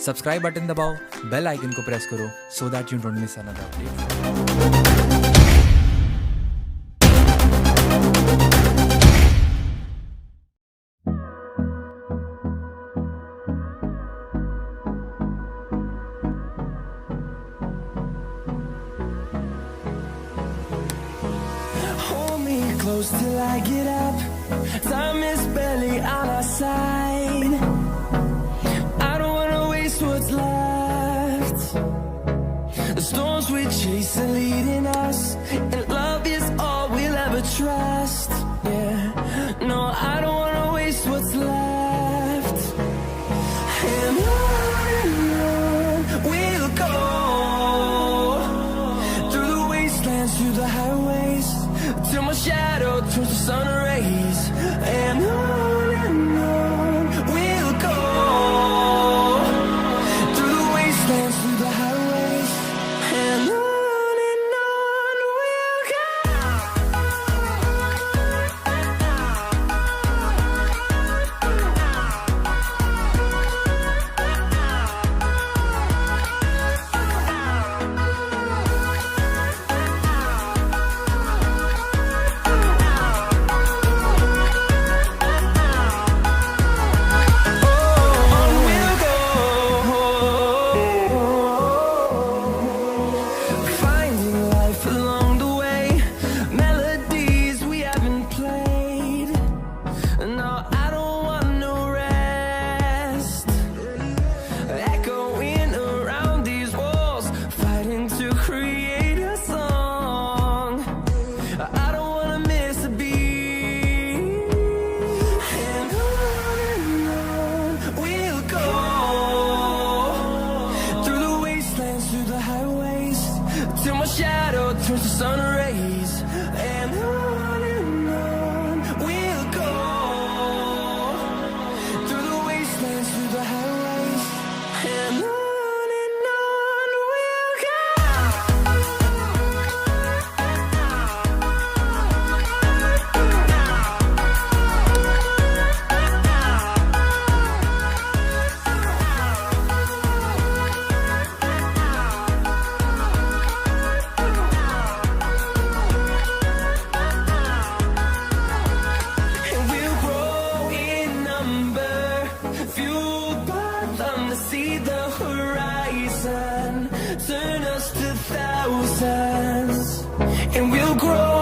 Subscribe button दबाओ, bell icon को press करो so that you don't miss another update. Hold me close till I get up. Time is barely on our side. I don't wanna waste what's left. The storms we chase are leading us, and love is all we'll ever trust. Yeah, no, I don't wanna waste what's left. And on we'll go, through the wastelands, through the highways, till my shadow turns to sun rays. And on we'll go, through the wastelands, through the highways, and on we'll go. Finding life along the way, melodies we haven't played. No, I don't want no rest. Echoing around these walls, fighting to create a song. I don't wanna miss a beat. And on we'll go, through the wastelands, through the highways, till my shadow turns to sun rays. And on we'll go, through the wastelands, through the highways, and on we'll go. And we'll grow in number, fueled by them to see the horizon, turn us to thousands. And we'll grow